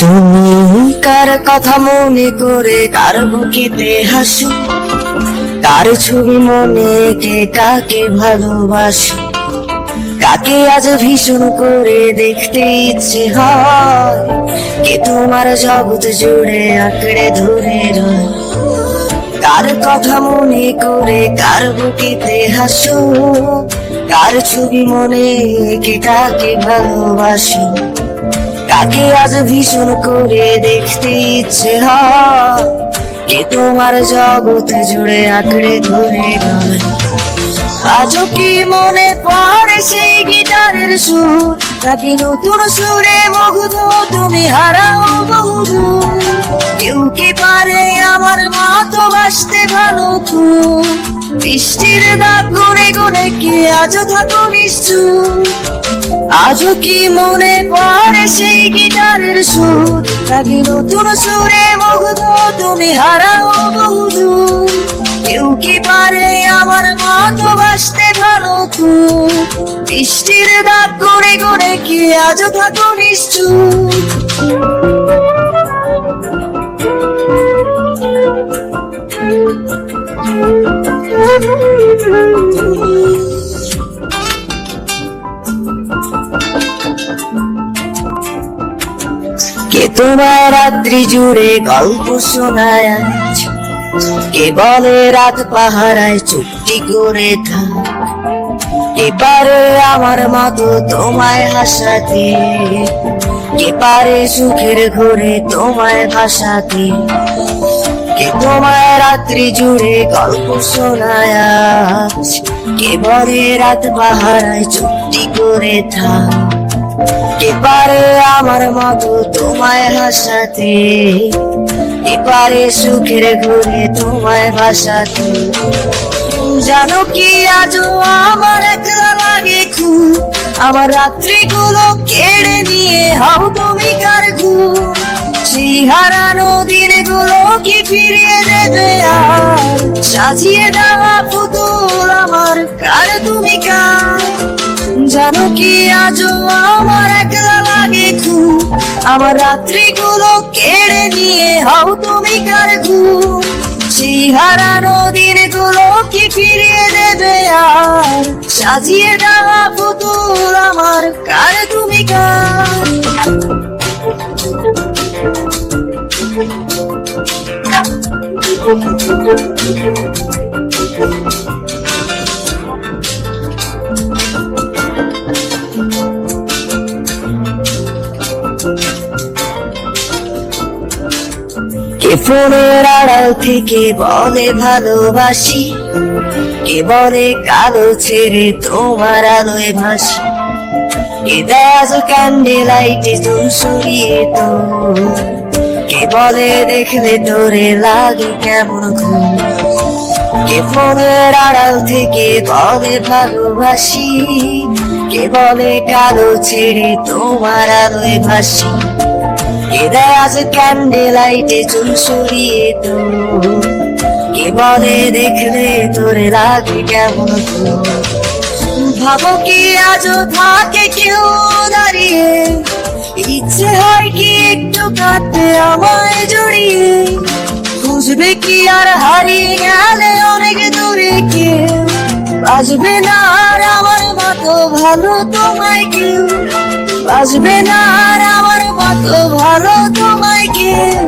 তুমি কার কথা মনে করে কার বুকেতে হাসো, কার ছবি মনে কে কাকে ভালোবাসো, কাকে আজ ভীষণ করে দেখতে ইচ্ছে হয়, কে তোমার জগৎ জুড়ে আঁকড়ে ধরে রয়। কার কথা মনে করে কার বুকেতে হাসো, কার ছবি মনে কে কাকে ভালোবাসো, কাকে আজ ভীষণ করে দেখতে ইচ্ছে হয়, কে তোমার জগৎ জুড়ে আঁকড়ে ধরে রয়। আজও কি মনে পড়ে সেই গিটারের সুর, নাকি নতুন সুরে মুগ্ধ তুমি হারাও বহুদূর? কেউ কি পারে আমার মতো বাসতে ভালো খুব, বৃষ্টির দাগ গুনে গুনে কি আজও থাকো নিশ্চুপ? আজও কি মনে পড়ে সেই গিটারের সুর, নাকি নতুন সুরে মুগ্ধ তুমি হারাও বহুদূর? কেউ কি পারে আমার মতো বাসতে ভালো খুব, বৃষ্টির দাগ গুনে গুনে কি আজও থাকো নিশ্চুপ? কে তোমার রাত্রি জুড়ে গল্প শোনায়, কে বলে রাত পাহারায় চুপটি করে থাক, কে পারে আমার মতো তোমায় হাসাতে, কে পারে সুখের ঘরে তোমায় ভাসাতে? কে তোমায় রাত্রি জুড়ে গল্প শোনায়, কে বলে রাত পাহারায় চুপটি করে থাক, কে পারে আমার মতো তোমায় হাসাতে, কে পারে সুখের ঘুরে তোমায় ভাসাতে? জানো কি আজও আমার একলা লাগে খুব, আমার রাত্রিগুলো কেড়ে নিয়ে হও তুমি কার ঘুম? সেই হারানো দিনগুলো কি ফিরিয়ে দেবে আর, সাজিয়ে দেওয়া পুতুল আমার কার তুমি কার? জানো কি আজও আমার একলা লাগে খুব, আমার রাত্রিগুলো কেড়ে নিয়ে হও তুমি কার ঘুম? সেই হারানো দিনগুলো কি ফিরিয়ে দেবে আর, সাজিয়ে দেওয়া পুতুল আমার কার তুমি কার? কে ফোনের আড়াল থেকে বলে ভালোবাসি, কে বলে কালো ছেড়ে তোমার আলোয় ভাসি, কে দেয় ক্যান্ডেল লাইটে চুল সরিয়ে তো, কে বলে দেখলে তোরে লাগে কেমন ঘুম? কে ফোনের আড়াল থেকে বলে ভালোবাসি, কে বলে কালো ছেড়ে তোমার আলোয় ভাসি, কে দেয় আজ ক্যান্ডেল লাইটে চুল সরিয়ে তো, কে বলে দেখলে তোরে লাগে কেমন ঘুম? ভাবো কি আজও থাকে কেউ দাঁড়িয়ে, ইচ্ছে হয় কি একটু কাটতে আমায় জড়িয়ে? খুঁজবে কি আর হারিয়ে গেলে অনেক দূরে কেউ, বাজবে না আর আমার মতো ভালো তোমায় কেউ, বাজবে না আর আমার মতো ভালো তোমায় কেউ।